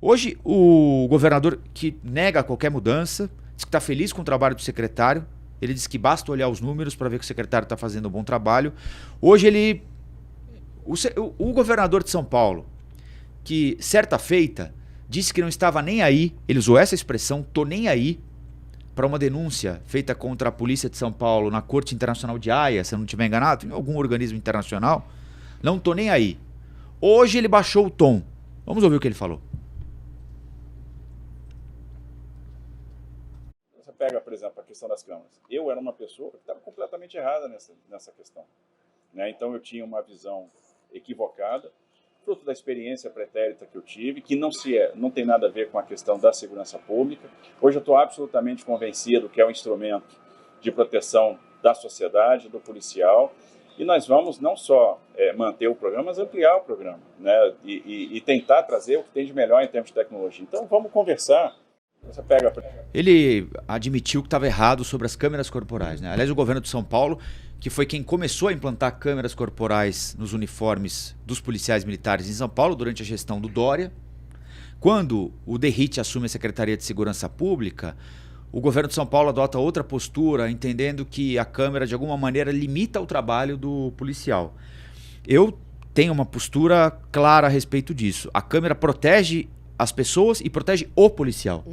Hoje, o governador que nega qualquer mudança, diz que está feliz com o trabalho do secretário, ele diz que basta olhar os números para ver que o secretário está fazendo um bom trabalho. Hoje o governador de São Paulo, que certa feita disse que não estava nem aí, ele usou essa expressão, tô nem aí, para uma denúncia feita contra a polícia de São Paulo na Corte Internacional de Haia, se eu não estiver enganado, em algum organismo internacional, não tô nem aí. Hoje ele baixou o tom. Vamos ouvir o que ele falou. Você pega, por exemplo, a questão das câmaras. Eu era uma pessoa que estava completamente errada nessa questão. Né? Então eu tinha uma visão equivocada, fruto da experiência pretérita que eu tive, que não tem nada a ver com a questão da segurança pública. Hoje eu estou absolutamente convencido que é um instrumento de proteção da sociedade, do policial, e nós vamos não só manter o programa, mas ampliar o programa, né? E tentar trazer o que tem de melhor em termos de tecnologia. Então vamos conversar. Você pega... Ele admitiu que estava errado sobre as câmeras corporais, né? Aliás, o governo de São Paulo, que foi quem começou a implantar câmeras corporais nos uniformes dos policiais militares em São Paulo durante a gestão do Dória. Quando o Derrite assume a Secretaria de Segurança Pública, o governo de São Paulo adota outra postura, entendendo que a câmera, de alguma maneira, limita o trabalho do policial. Eu tenho uma postura clara a respeito disso. A câmera protege as pessoas e protege o policial,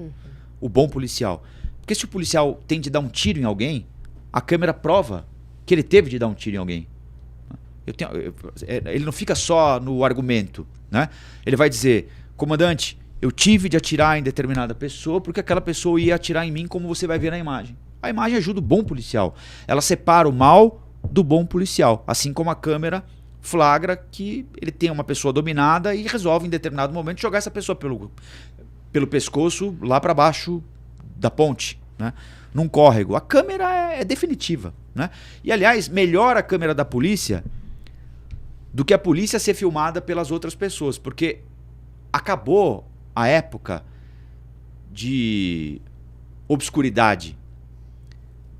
o bom policial. Porque se o policial tem de dar um tiro em alguém, a câmera prova que ele teve de dar um tiro em alguém. Ele não fica só no argumento, né? Ele vai dizer, comandante, eu tive de atirar em determinada pessoa porque aquela pessoa ia atirar em mim, como você vai ver na imagem. A imagem ajuda o bom policial. Ela separa o mal do bom policial, assim como a câmera flagra que ele tem uma pessoa dominada e resolve em determinado momento jogar essa pessoa pelo pescoço lá para baixo da ponte, né? Num córrego. A câmera é definitiva, né? E aliás, melhor a câmera da polícia do que a polícia ser filmada pelas outras pessoas, porque acabou a época de obscuridade.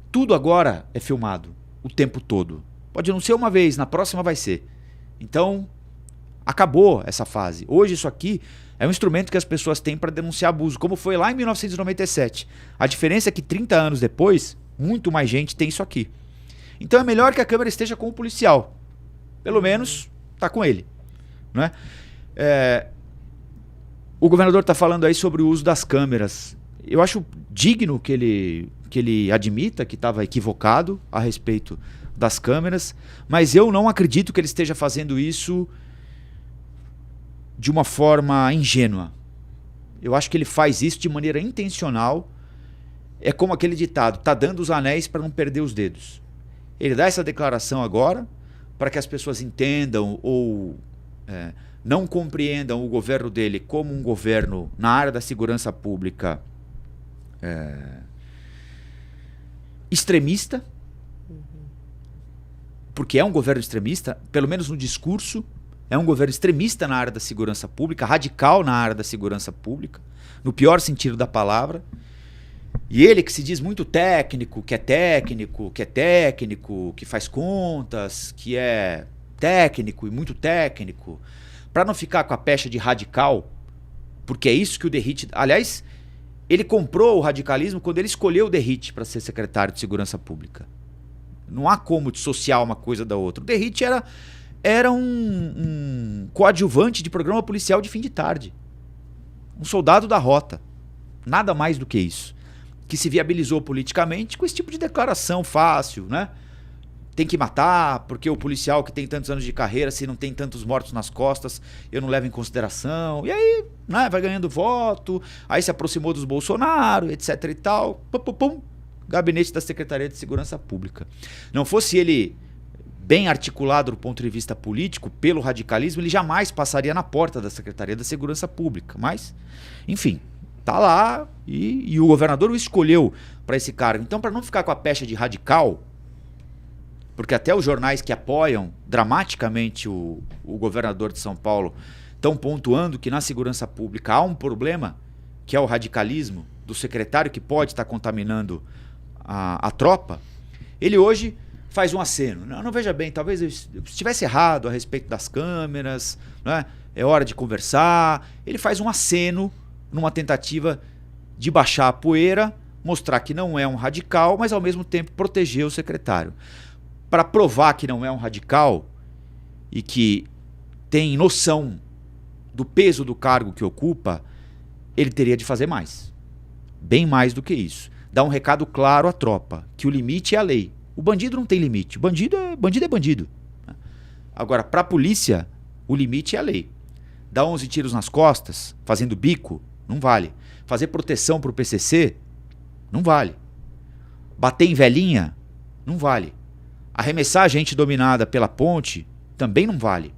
Tudo agora é filmado o tempo todo. Pode não ser uma vez, na próxima vai ser. Então, acabou essa fase. Hoje isso aqui é um instrumento que as pessoas têm para denunciar abuso, como foi lá em 1997. A diferença é que 30 anos depois, muito mais gente tem isso aqui. Então é melhor que a câmera esteja com o policial. Pelo menos está com ele, né? O governador está falando aí sobre o uso das câmeras. Eu acho digno que ele admita que estava equivocado a respeito das câmeras, mas eu não acredito que ele esteja fazendo isso de uma forma ingênua. Eu acho que ele faz isso de maneira intencional. É como aquele ditado, tá dando os anéis para não perder os dedos. Ele dá essa declaração agora para que as pessoas entendam ou não compreendam o governo dele como um governo na área da segurança pública extremista, porque é um governo extremista, pelo menos no discurso, é um governo extremista na área da segurança pública, radical na área da segurança pública, no pior sentido da palavra. E ele que se diz muito técnico, que faz contas, que é técnico e muito técnico, para não ficar com a pecha de radical, porque é isso que o Derrite... Aliás, ele comprou o radicalismo quando ele escolheu o Derrite para ser secretário de Segurança Pública. Não há como dissociar uma coisa da outra. O Derrite era um coadjuvante de programa policial de fim de tarde. Um soldado da rota. Nada mais do que isso. Que se viabilizou politicamente com esse tipo de declaração fácil, né? Tem que matar, porque o policial que tem tantos anos de carreira, se não tem tantos mortos nas costas, eu não levo em consideração. E aí, né, vai ganhando voto, aí se aproximou dos Bolsonaro, etc e tal. Pum, pum, pum. Gabinete da Secretaria de Segurança Pública. Não fosse ele bem articulado do ponto de vista político, pelo radicalismo, ele jamais passaria na porta da Secretaria da Segurança Pública. Mas, enfim, tá lá e o governador o escolheu para esse cargo. Então, para não ficar com a pecha de radical, porque até os jornais que apoiam dramaticamente o governador de São Paulo estão pontuando que na segurança pública há um problema, que é o radicalismo do secretário que pode estar contaminando a tropa, ele hoje faz um aceno. Não, veja bem, talvez eu estivesse errado a respeito das câmeras, né? é hora de conversar. Ele faz um aceno numa tentativa de baixar a poeira, mostrar que não é um radical, mas ao mesmo tempo proteger o secretário. Para provar que não é um radical e que tem noção do peso do cargo que ocupa, ele teria de fazer mais. Bem mais do que isso. Dar um recado claro à tropa, que o limite é a lei. O bandido não tem limite. O bandido é bandido. Agora, para a polícia, o limite é a lei. Dar 11 tiros nas costas, fazendo bico, não vale. Fazer proteção para o PCC, não vale. Bater em velhinha, não vale. Arremessar a gente dominada pela ponte, também não vale.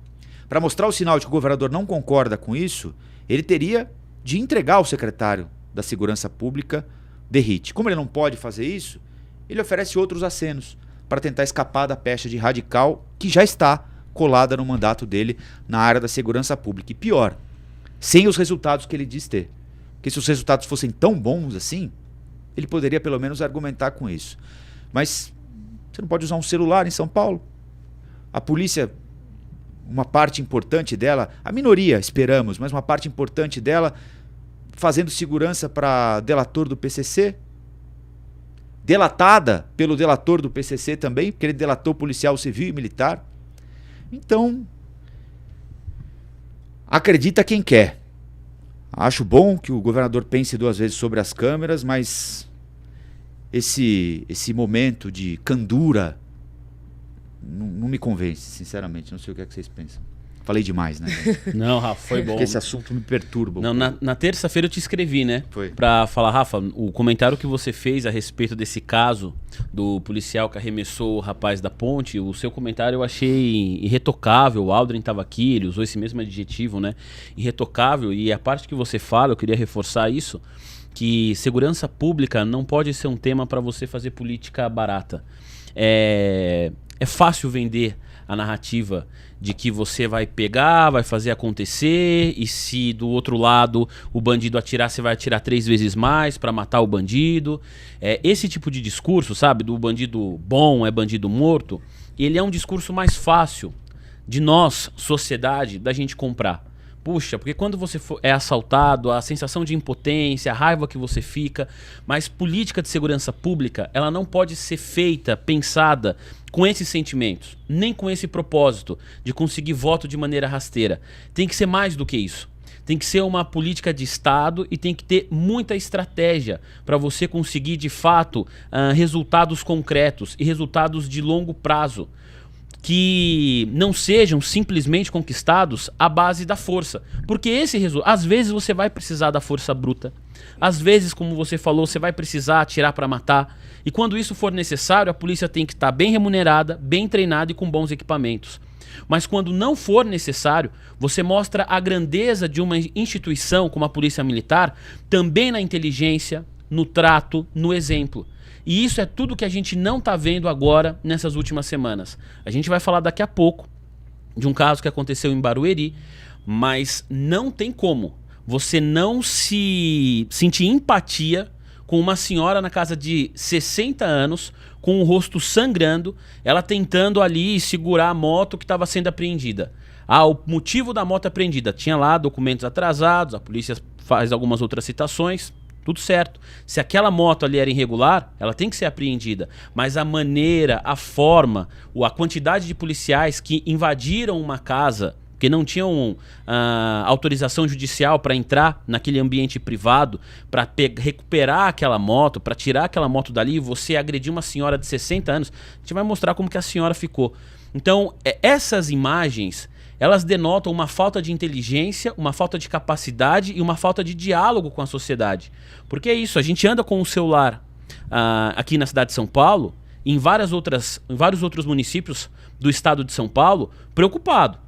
Para mostrar o sinal de que o governador não concorda com isso, ele teria de entregar ao secretário da Segurança Pública Derrite. Como ele não pode fazer isso, ele oferece outros acenos para tentar escapar da pecha de radical que já está colada no mandato dele na área da segurança pública. E pior, sem os resultados que ele diz ter. Porque se os resultados fossem tão bons assim, ele poderia pelo menos argumentar com isso. Mas você não pode usar um celular em São Paulo. A polícia, uma parte importante dela, a minoria, esperamos, mas uma parte importante dela fazendo segurança para delator do PCC, delatada pelo delator do PCC também, porque ele delatou policial civil e militar. Então, acredita quem quer. Acho bom que o governador pense 2 vezes sobre as câmeras, mas esse momento de candura não me convence, sinceramente. Não sei o que é que vocês pensam. Falei demais, né? Não, Rafa, foi bom. Porque esse assunto me perturba. Não, na terça-feira eu te escrevi, né? Foi. Pra falar, Rafa, o comentário que você fez a respeito desse caso do policial que arremessou o rapaz da ponte, o seu comentário eu achei irretocável. O Aldrin estava aqui, ele usou esse mesmo adjetivo, né? Irretocável. E a parte que você fala, eu queria reforçar isso, que segurança pública não pode ser um tema para você fazer política barata. É fácil vender a narrativa de que você vai pegar, vai fazer acontecer, e se do outro lado o bandido atirar, você vai atirar 3 vezes mais para matar o bandido. Esse tipo de discurso, sabe, do bandido bom é bandido morto, ele é um discurso mais fácil de nós, sociedade, da gente comprar. Puxa, porque quando você é assaltado, a sensação de impotência, a raiva que você fica, mas política de segurança pública, ela não pode ser feita, pensada com esses sentimentos, nem com esse propósito de conseguir voto de maneira rasteira. Tem que ser mais do que isso. Tem que ser uma política de Estado e tem que ter muita estratégia para você conseguir, de fato, resultados concretos e resultados de longo prazo, que não sejam simplesmente conquistados à base da força. Porque às vezes você vai precisar da força bruta. Às vezes, como você falou, você vai precisar atirar para matar. E quando isso for necessário, a polícia tem que estar bem remunerada, bem treinada e com bons equipamentos. Mas quando não for necessário, você mostra a grandeza de uma instituição como a Polícia Militar, também na inteligência, no trato, no exemplo. E isso é tudo que a gente não está vendo agora nessas últimas semanas. A gente vai falar daqui a pouco de um caso que aconteceu em Barueri, mas não tem como você não se sentir empatia com uma senhora na casa de 60 anos, com o rosto sangrando, ela tentando ali segurar a moto que estava sendo apreendida. O motivo da moto apreendida, tinha lá documentos atrasados, a polícia faz algumas outras citações, tudo certo. Se aquela moto ali era irregular, ela tem que ser apreendida. Mas a maneira, a forma, a quantidade de policiais que invadiram uma casa, porque não tinham autorização judicial para entrar naquele ambiente privado, para recuperar aquela moto, para tirar aquela moto dali, e você agredir uma senhora de 60 anos, a gente vai mostrar como que a senhora ficou. Então, essas imagens, elas denotam uma falta de inteligência, uma falta de capacidade e uma falta de diálogo com a sociedade. Porque é isso, a gente anda com o celular aqui na cidade de São Paulo, e em vários outros municípios do estado de São Paulo, preocupado.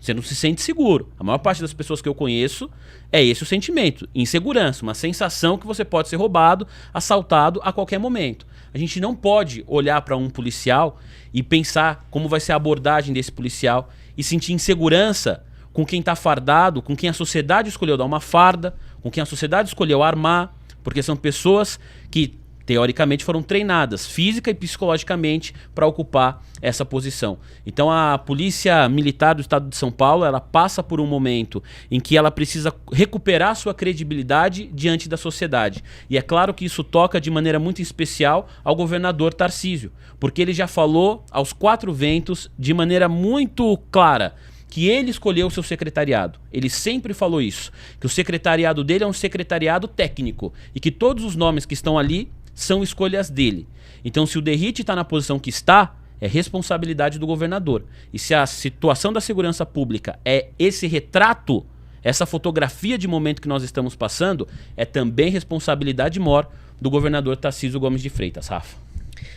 Você não se sente seguro. A maior parte das pessoas que eu conheço é esse o sentimento. Insegurança, uma sensação que você pode ser roubado, assaltado a qualquer momento. A gente não pode olhar para um policial e pensar como vai ser a abordagem desse policial e sentir insegurança com quem está fardado, com quem a sociedade escolheu dar uma farda, com quem a sociedade escolheu armar, porque são pessoas que teoricamente foram treinadas física e psicologicamente para ocupar essa posição. Então a Polícia Militar do Estado de São Paulo, ela passa por um momento em que ela precisa recuperar sua credibilidade diante da sociedade. E é claro que isso toca de maneira muito especial ao governador Tarcísio, porque ele já falou aos 4 ventos de maneira muito clara que ele escolheu o seu secretariado. Ele sempre falou isso, que o secretariado dele é um secretariado técnico e que todos os nomes que estão ali são escolhas dele. Então, se o Derrite está na posição que está, é responsabilidade do governador. E se a situação da segurança pública é esse retrato, essa fotografia de momento que nós estamos passando, é também responsabilidade maior do governador Tarcísio Gomes de Freitas, Rafa.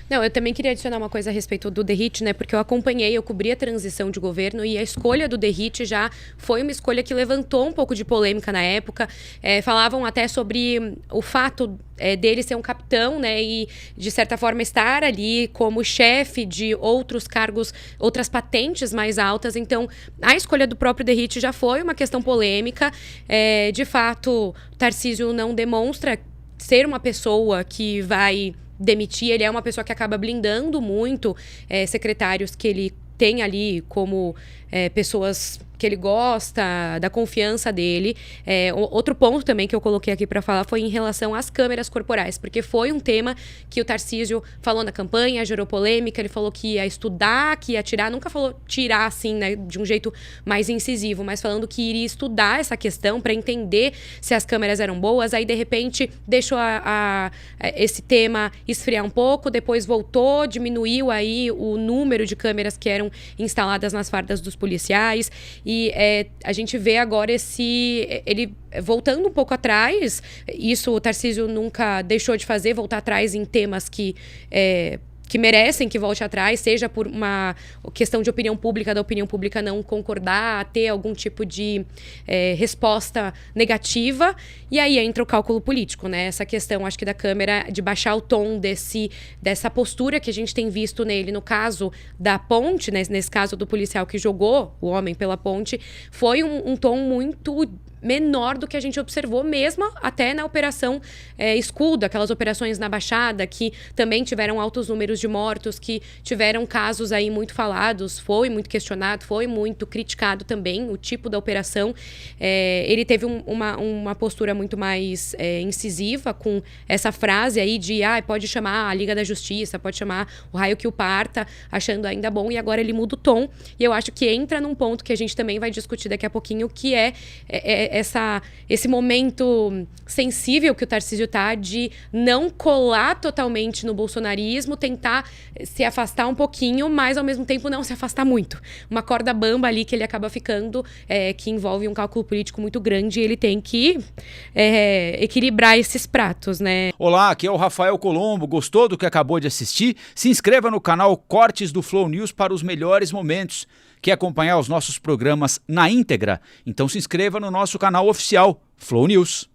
Não, eu também queria adicionar uma coisa a respeito do Derrite, né? Porque eu acompanhei, eu cobri a transição de governo e a escolha do Derrite já foi uma escolha que levantou um pouco de polêmica na época. Falavam até sobre o fato dele ser um capitão, né? E, de certa forma, estar ali como chefe de outros cargos, outras patentes mais altas. Então, a escolha do próprio Derrite já foi uma questão polêmica. De fato, Tarcísio não demonstra ser uma pessoa que vai demitir, ele é uma pessoa que acaba blindando muito secretários que ele tem ali como pessoas que ele gosta, da confiança dele. Outro ponto também que eu coloquei aqui para falar foi em relação às câmeras corporais, porque foi um tema que o Tarcísio falou na campanha, gerou polêmica, ele falou que ia estudar, que ia tirar, nunca falou tirar assim, né, de um jeito mais incisivo, mas falando que iria estudar essa questão para entender se as câmeras eram boas, aí de repente deixou esse tema esfriar um pouco, depois voltou, diminuiu aí o número de câmeras que eram instaladas nas fardas dos policiais. E a gente vê agora ele voltando um pouco atrás. Isso o Tarcísio nunca deixou de fazer, voltar atrás em temas que merecem que volte atrás, seja por uma questão de opinião pública, da opinião pública não concordar, ter algum tipo de resposta negativa. E aí entra o cálculo político, né? Essa questão, acho que da Câmara, de baixar o tom dessa postura que a gente tem visto nele. No caso da ponte, né? Nesse caso do policial que jogou o homem pela ponte, foi um tom muito menor do que a gente observou mesmo até na Operação Escudo, aquelas operações na Baixada que também tiveram altos números de mortos, que tiveram casos aí muito falados, foi muito questionado, foi muito criticado também o tipo da operação. Ele teve uma postura muito mais incisiva com essa frase aí de pode chamar a Liga da Justiça, pode chamar o raio que o parta, achando ainda bom, e agora ele muda o tom. E eu acho que entra num ponto que a gente também vai discutir daqui a pouquinho, que esse momento sensível que o Tarcísio tá de não colar totalmente no bolsonarismo, tentar se afastar um pouquinho, mas ao mesmo tempo não se afastar muito. Uma corda bamba ali que ele acaba ficando, que envolve um cálculo político muito grande, e ele tem que equilibrar esses pratos, né? Olá, aqui é o Rafael Colombo. Gostou do que acabou de assistir? Se inscreva no canal Cortes do Flow News para os melhores momentos. Quer acompanhar os nossos programas na íntegra? Então se inscreva no nosso canal oficial, Flow News.